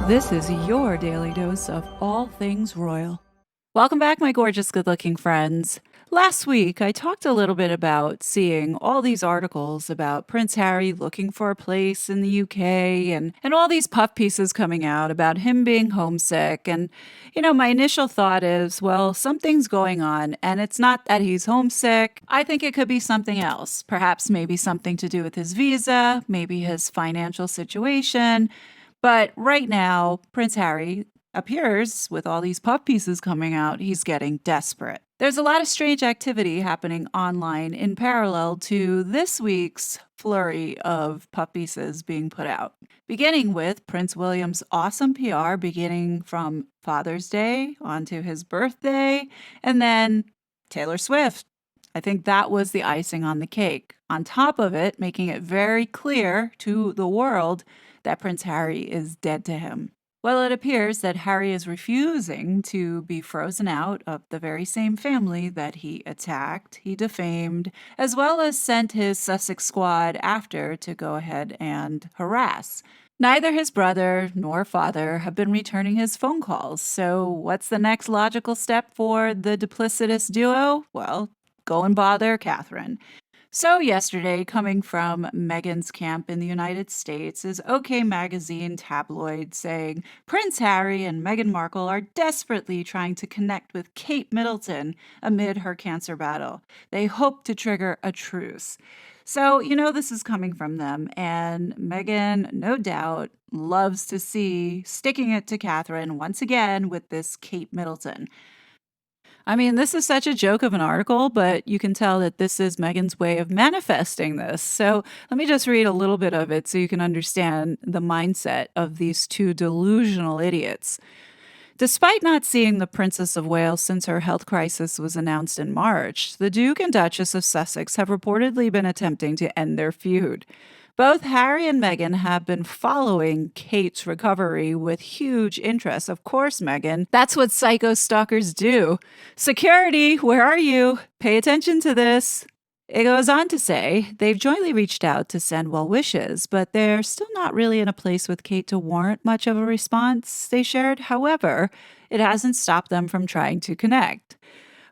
This is your daily dose of all things royal. Welcome back, my gorgeous, good looking friends. Last week, I talked a little bit about seeing all these articles about Prince Harry looking for a place in the UK and all these puff pieces coming out about him being homesick. And, my initial thought is, well, something's going on, and it's not that he's homesick. I think it could be something else. Perhaps maybe something to do with his visa, maybe his financial situation. But right now, Prince Harry appears with all these puff pieces coming out, he's getting desperate. There's a lot of strange activity happening online in parallel to this week's flurry of puff pieces being put out. Beginning with Prince William's awesome PR beginning from Father's Day onto his birthday, and then Taylor Swift. I think that was the icing on the cake. On top of it, making it very clear to the world that Prince Harry is dead to him. Well, it appears that Harry is refusing to be frozen out of the very same family that he attacked, he defamed, as well as sent his Sussex squad after to go ahead and harass. Neither his brother nor father have been returning his phone calls, so what's the next logical step for the duplicitous duo? Well, go and bother Catherine. So yesterday, coming from Meghan's camp in the United States, is OK Magazine tabloid saying Prince Harry and Meghan Markle are desperately trying to connect with Kate Middleton amid her cancer battle. They hope to trigger a truce. So, this is coming from them, and Meghan, no doubt, loves to see sticking it to Catherine once again with this Kate Middleton. I mean, this is such a joke of an article, but you can tell that this is Meghan's way of manifesting this. So let me just read a little bit of it so you can understand the mindset of these two delusional idiots. Despite not seeing the Princess of Wales since her health crisis was announced in March, the Duke and Duchess of Sussex have reportedly been attempting to end their feud. Both Harry and Meghan have been following Kate's recovery with huge interest. Of course, Meghan. That's what psycho stalkers do. Security, where are you? Pay attention to this. It goes on to say they've jointly reached out to send well wishes, but they're still not really in a place with Kate to warrant much of a response, they shared. However, it hasn't stopped them from trying to connect.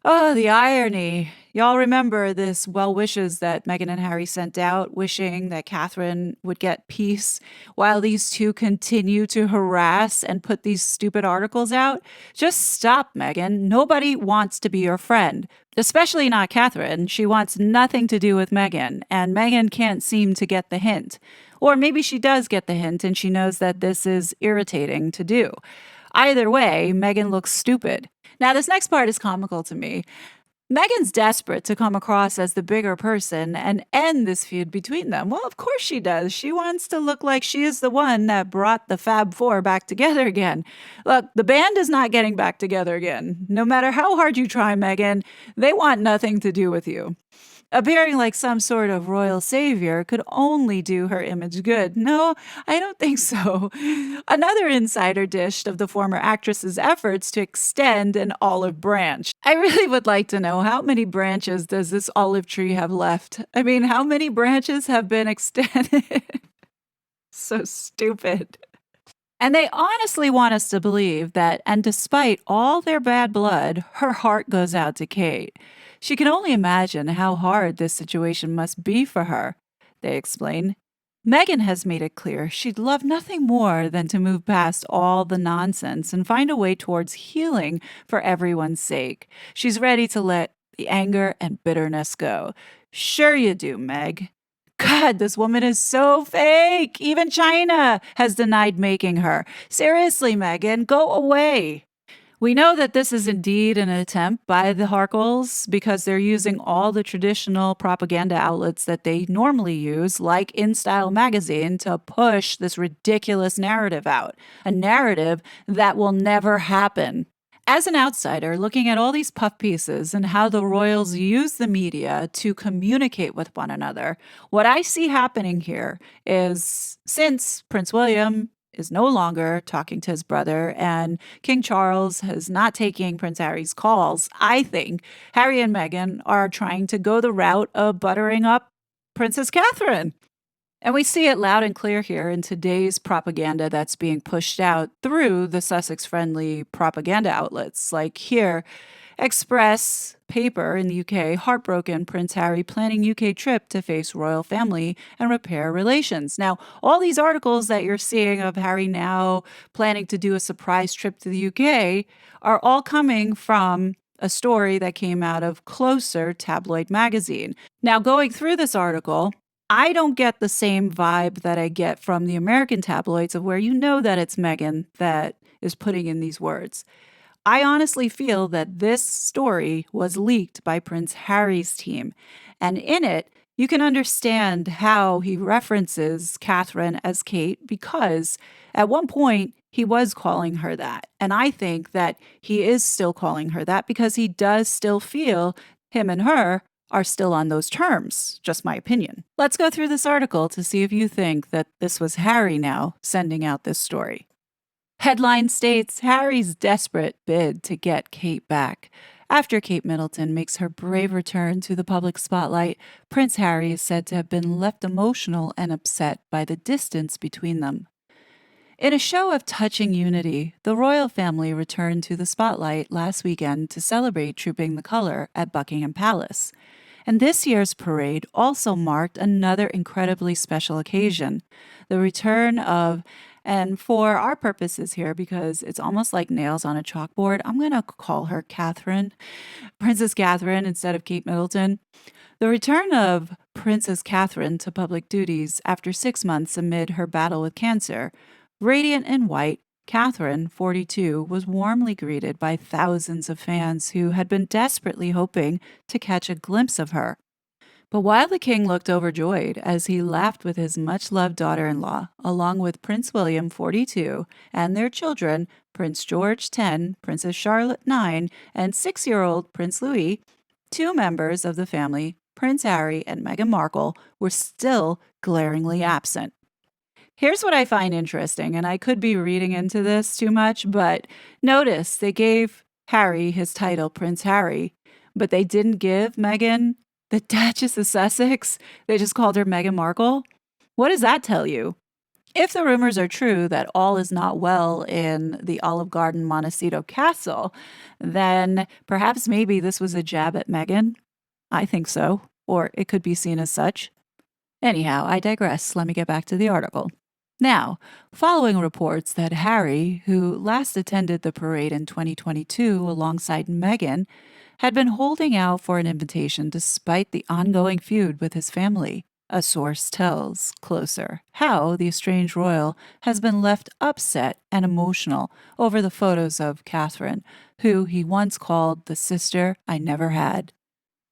Oh, the irony. Y'all remember this well wishes that Meghan and Harry sent out, wishing that Catherine would get peace while these two continue to harass and put these stupid articles out? Just stop, Meghan. Nobody wants to be your friend, especially not Catherine. She wants nothing to do with Meghan, and Meghan can't seem to get the hint. Or maybe she does get the hint and she knows that this is irritating to do. Either way, Meghan looks stupid. Now, this next part is comical to me. Meghan's desperate to come across as the bigger person and end this feud between them. Well, of course she does. She wants to look like she is the one that brought the Fab Four back together again. Look, the band is not getting back together again. No matter how hard you try, Meghan, they want nothing to do with you. Appearing like some sort of royal savior could only do her image good. No, I don't think so. Another insider dished of the former actress's efforts to extend an olive branch. I really would like to know, how many branches does this olive tree have left? I mean, how many branches have been extended? So stupid. And they honestly want us to believe that, and despite all their bad blood, her heart goes out to Kate. She can only imagine how hard this situation must be for her, they explain. Meghan has made it clear she'd love nothing more than to move past all the nonsense and find a way towards healing for everyone's sake. She's ready to let the anger and bitterness go. Sure you do, Meg. God, this woman is so fake. Even China has denied making her. Seriously, Meghan, go away. We know that this is indeed an attempt by the Harkles because they're using all the traditional propaganda outlets that they normally use, like InStyle magazine, to push this ridiculous narrative out. A narrative that will never happen. As an outsider, looking at all these puff pieces and how the royals use the media to communicate with one another, what I see happening here is, since Prince William is no longer talking to his brother and King Charles is not taking Prince Harry's calls, I think Harry and Meghan are trying to go the route of buttering up Princess Catherine. And we see it loud and clear here in today's propaganda that's being pushed out through the Sussex friendly propaganda outlets. Like here, Express paper in the UK, heartbroken Prince Harry planning UK trip to face royal family and repair relations. Now, all these articles that you're seeing of Harry now planning to do a surprise trip to the UK are all coming from a story that came out of Closer tabloid magazine. Now, going through this article, I don't get the same vibe that I get from the American tabloids of where you know that it's Meghan that is putting in these words. I honestly feel that this story was leaked by Prince Harry's team. And in it, you can understand how he references Catherine as Kate because at one point he was calling her that. And I think that he is still calling her that because he does still feel him and her are still on those terms. Just my opinion. Let's go through this article to see if you think that this was Harry now sending out this story. Headline states Harry's desperate bid to get Kate back. After Kate Middleton makes her brave return to the public spotlight, Prince Harry is said to have been left emotional and upset by the distance between them. In a show of touching unity, the royal family returned to the spotlight last weekend to celebrate Trooping the Colour at Buckingham Palace. And this year's parade also marked another incredibly special occasion, the return of, and for our purposes here, because it's almost like nails on a chalkboard, I'm going to call her Catherine, Princess Catherine instead of Kate Middleton. The return of Princess Catherine to public duties after 6 months amid her battle with cancer. Radiant in white, Catherine, 42, was warmly greeted by thousands of fans who had been desperately hoping to catch a glimpse of her. But while the king looked overjoyed as he laughed with his much-loved daughter-in-law, along with Prince William, 42, and their children, Prince George, 10, Princess Charlotte, 9, and 6-year-old Prince Louis, 2 members of the family, Prince Harry and Meghan Markle, were still glaringly absent. Here's what I find interesting, and I could be reading into this too much, but notice they gave Harry his title, Prince Harry, but they didn't give Meghan the Duchess of Sussex. They just called her Meghan Markle. What does that tell you? If the rumors are true that all is not well in the Olive Garden Montecito Castle, then perhaps maybe this was a jab at Meghan. I think so, or it could be seen as such. Anyhow, I digress. Let me get back to the article. Now, following reports that Harry, who last attended the parade in 2022 alongside Meghan, had been holding out for an invitation despite the ongoing feud with his family, a source tells Closer how the estranged royal has been left upset and emotional over the photos of Catherine, who he once called the sister I never had.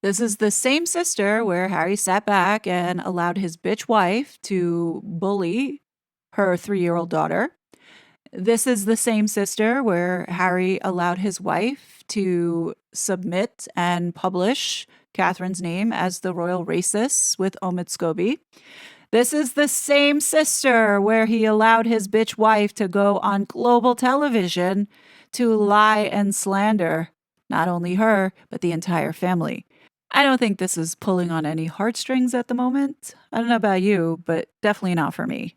This is the same sister where Harry sat back and allowed his bitch wife to bully her 3-year-old daughter. This is the same sister where Harry allowed his wife to submit and publish Catherine's name as the royal racist with Omid Scobie. This is the same sister where he allowed his bitch wife to go on global television to lie and slander not only her, but the entire family. I don't think this is pulling on any heartstrings at the moment. I don't know about you, but definitely not for me.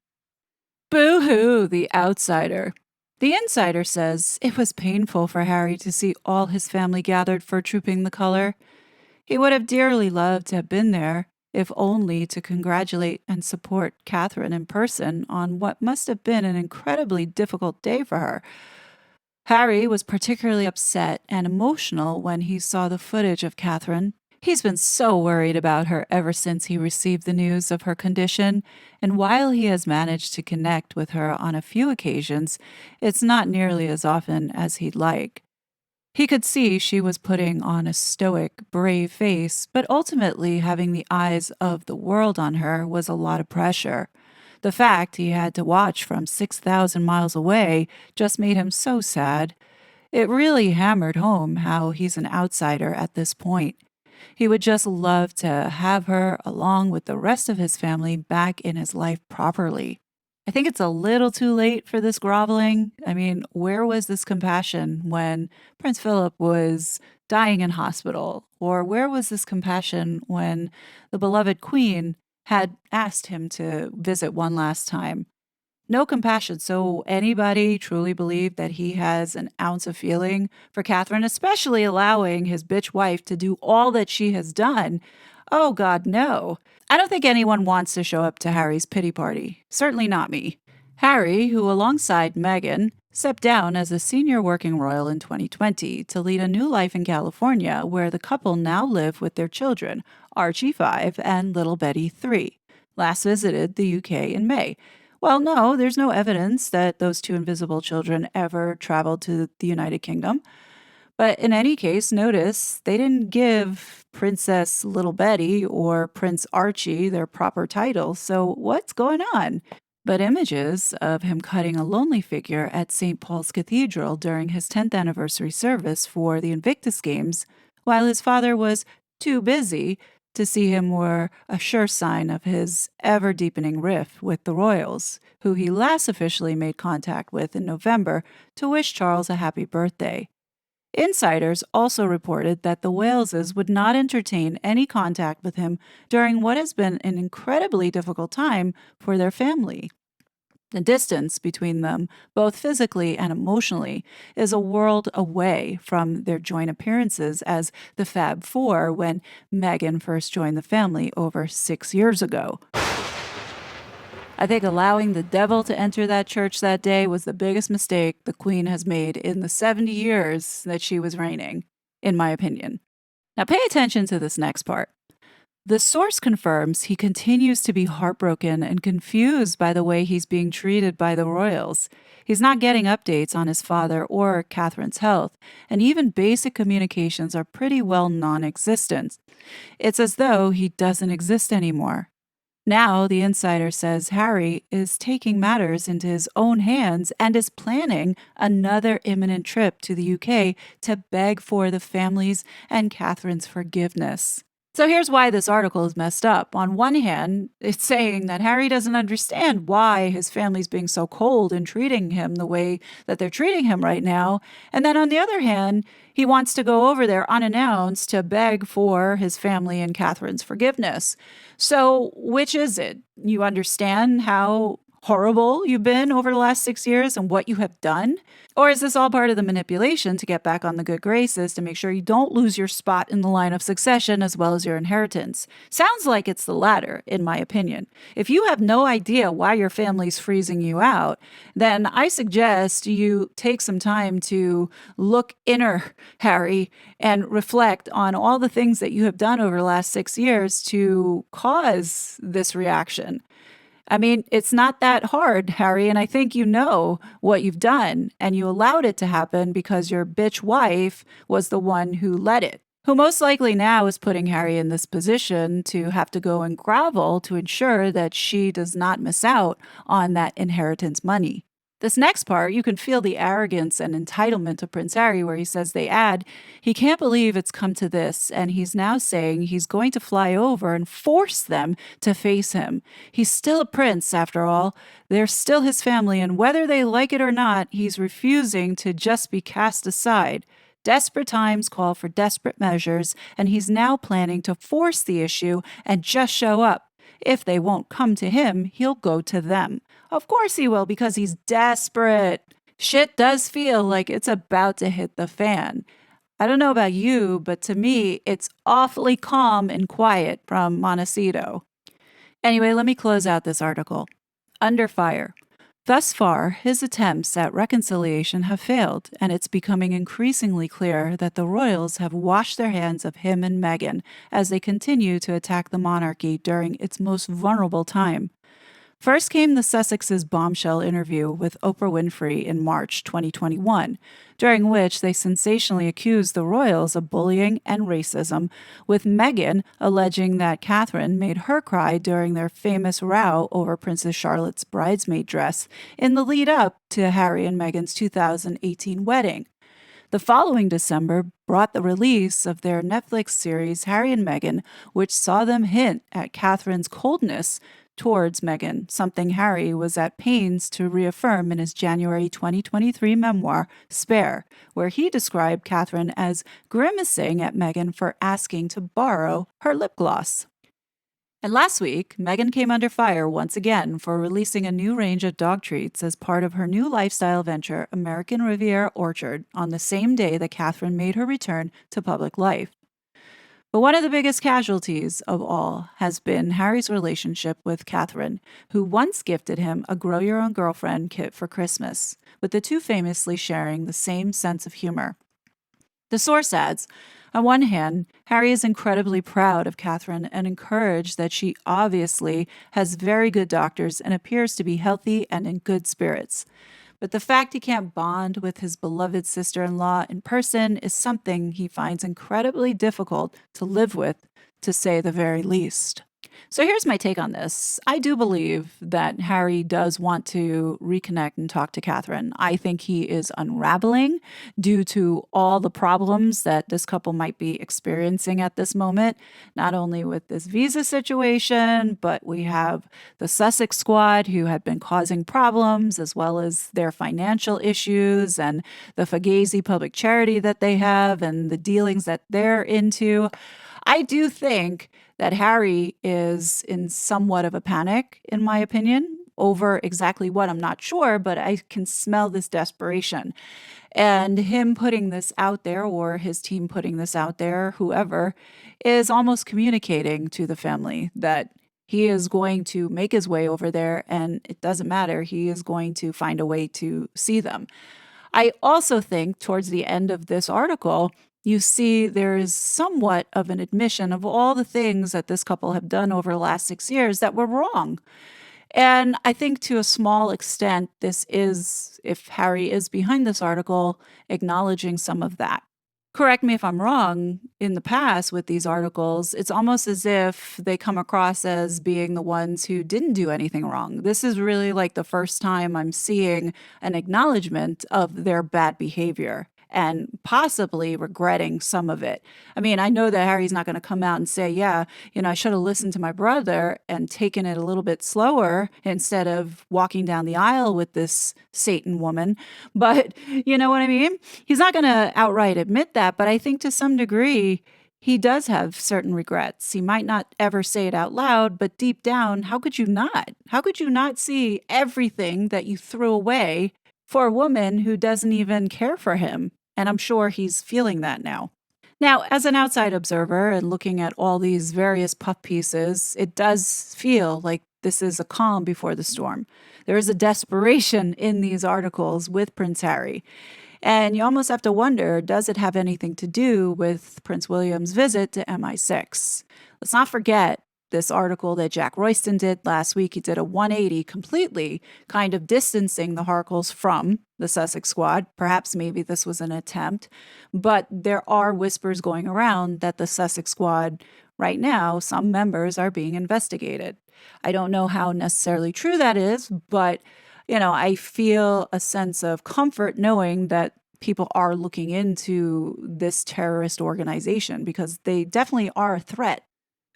Boo-hoo, the outsider. The insider says it was painful for Harry to see all his family gathered for Trooping the Colour. He would have dearly loved to have been there, if only to congratulate and support Catherine in person on what must have been an incredibly difficult day for her. Harry was particularly upset and emotional when he saw the footage of Catherine. He's been so worried about her ever since he received the news of her condition, and while he has managed to connect with her on a few occasions, it's not nearly as often as he'd like. He could see she was putting on a stoic, brave face, but ultimately having the eyes of the world on her was a lot of pressure. The fact he had to watch from 6,000 miles away just made him so sad. It really hammered home how he's an outsider at this point. He would just love to have her, along with the rest of his family, back in his life properly. I think it's a little too late for this groveling. I mean, where was this compassion when Prince Philip was dying in hospital? Or where was this compassion when the beloved Queen had asked him to visit one last time. No compassion. So, anybody truly believe that he has an ounce of feeling for Catherine, especially allowing his bitch wife to do all that she has done? Oh, God, no. I don't think anyone wants to show up to Harry's pity party. Certainly not me. Harry, who alongside Meghan, stepped down as a senior working royal in 2020 to lead a new life in California, where the couple now live with their children, Archie 5 and little Betty 3. Last visited the UK in May. Well, no, there's no evidence that those two invisible children ever traveled to the United Kingdom. But in any case, notice they didn't give Princess Little Betty or Prince Archie their proper titles. So what's going on? But images of him cutting a lonely figure at St. Paul's Cathedral during his 10th anniversary service for the Invictus Games, while his father was too busy to see him, were a sure sign of his ever deepening rift with the royals, who he last officially made contact with in November to wish Charles a happy birthday. Insiders also reported that the Waleses would not entertain any contact with him during what has been an incredibly difficult time for their family. The distance between them, both physically and emotionally, is a world away from their joint appearances as the Fab Four when Meghan first joined the family over 6 years ago. I think allowing the devil to enter that church that day was the biggest mistake the Queen has made in the 70 years that she was reigning, in my opinion. Now, pay attention to this next part. The source confirms he continues to be heartbroken and confused by the way he's being treated by the royals. He's not getting updates on his father or Catherine's health, and even basic communications are pretty well non existent. It's as though he doesn't exist anymore. Now, the insider says Harry is taking matters into his own hands and is planning another imminent trip to the UK to beg for the family's and Catherine's forgiveness. So here's why this article is messed up. On one hand, it's saying that Harry doesn't understand why his family's being so cold and treating him the way that they're treating him right now. And then on the other hand, he wants to go over there unannounced to beg for his family and Catherine's forgiveness. So which is it? You understand how horrible you've been over the last 6 years and what you have done? Or is this all part of the manipulation to get back on the good graces to make sure you don't lose your spot in the line of succession as well as your inheritance? Sounds like it's the latter, in my opinion. If you have no idea why your family's freezing you out, then I suggest you take some time to look inner, Harry, and reflect on all the things that you have done over the last 6 years to cause this reaction. I mean, it's not that hard, Harry, and I think you know what you've done, and you allowed it to happen because your bitch wife was the one who let it, who most likely now is putting Harry in this position to have to go and grovel to ensure that she does not miss out on that inheritance money. This next part, you can feel the arrogance and entitlement of Prince Harry, where he says they add, he can't believe it's come to this, and he's now saying he's going to fly over and force them to face him. He's still a prince, after all. They're still his family, and whether they like it or not, he's refusing to just be cast aside. Desperate times call for desperate measures, and he's now planning to force the issue and just show up. If they won't come to him, he'll go to them. Of course he will, because he's desperate. Shit does feel like it's about to hit the fan. I don't know about you, but to me, it's awfully calm and quiet from Montecito. Anyway, let me close out this article. Under fire. Thus far, his attempts at reconciliation have failed, and it's becoming increasingly clear that the royals have washed their hands of him and Meghan as they continue to attack the monarchy during its most vulnerable time. First came the Sussex's bombshell interview with Oprah Winfrey in March 2021, during which they sensationally accused the royals of bullying and racism, with Meghan alleging that Catherine made her cry during their famous row over Princess Charlotte's bridesmaid dress in the lead up to Harry and Meghan's 2018 wedding. The following December brought the release of their Netflix series Harry and Meghan, which saw them hint at Catherine's coldness towards Meghan, something Harry was at pains to reaffirm in his January 2023 memoir, Spare, where he described Catherine as grimacing at Meghan for asking to borrow her lip gloss. And last week, Meghan came under fire once again for releasing a new range of dog treats as part of her new lifestyle venture, American Riviera Orchard, on the same day that Catherine made her return to public life. But one of the biggest casualties of all has been Harry's relationship with Catherine, who once gifted him a Grow Your Own Girlfriend kit for Christmas, with the two famously sharing the same sense of humor. The source adds, on one hand, Harry is incredibly proud of Catherine and encouraged that she obviously has very good doctors and appears to be healthy and in good spirits. But the fact he can't bond with his beloved sister-in-law in person is something he finds incredibly difficult to live with, to say the very least. So here's my take on this. I do believe that Harry does want to reconnect and talk to Catherine. I think he is unraveling due to all the problems that this couple might be experiencing at this moment, not only with this visa situation, but we have the Sussex squad who had been causing problems, as well as their financial issues and the Fugazi public charity that they have and the dealings that they're into. I do think that Harry is in somewhat of a panic, in my opinion, over exactly what I'm not sure, but I can smell this desperation. And him putting this out there, or his team putting this out there, whoever, is almost communicating to the family that he is going to make his way over there and it doesn't matter. He is going to find a way to see them. I also think towards the end of this article, you see there is somewhat of an admission of all the things that this couple have done over the last 6 years that were wrong. And I think to a small extent, this is, if Harry is behind this article, acknowledging some of that. Correct me if I'm wrong, in the past with these articles, it's almost as if they come across as being the ones who didn't do anything wrong. This is really like the first time I'm seeing an acknowledgement of their bad behavior and possibly regretting some of it. I mean, I know that Harry's not going to come out and say, yeah, I should have listened to my brother and taken it a little bit slower instead of walking down the aisle with this Satan woman. But you know what I mean? He's not going to outright admit that, but I think to some degree, he does have certain regrets. He might not ever say it out loud, but deep down, how could you not? How could you not see everything that you threw away for a woman who doesn't even care for him? And I'm sure he's feeling that now. Now, as an outside observer and looking at all these various puff pieces, it does feel like this is a calm before the storm. There is a desperation in these articles with Prince Harry. And you almost have to wonder, does it have anything to do with Prince William's visit to MI6? Let's not forget this article that Jack Royston did last week. He did a 180 completely, kind of distancing the Harkles from the Sussex squad. Perhaps maybe this was an attempt, but there are whispers going around that the Sussex squad right now, some members are being investigated. I don't know how necessarily true that is, but I feel a sense of comfort knowing that people are looking into this terrorist organization because they definitely are a threat.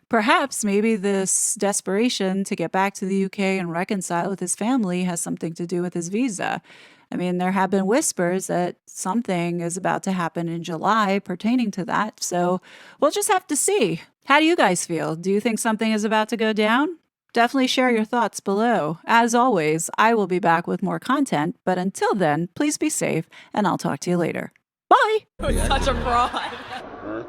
Perhaps maybe this desperation to get back to the UK and reconcile with his family has something to do with his visa. I mean, there have been whispers that something is about to happen in July pertaining to that, so we'll just have to see. How do you guys feel? Do you think something is about to go down? Definitely share your thoughts below. As always, I will be back with more content, but until then, please be safe, and I'll talk to you later. Bye! Such a fraud.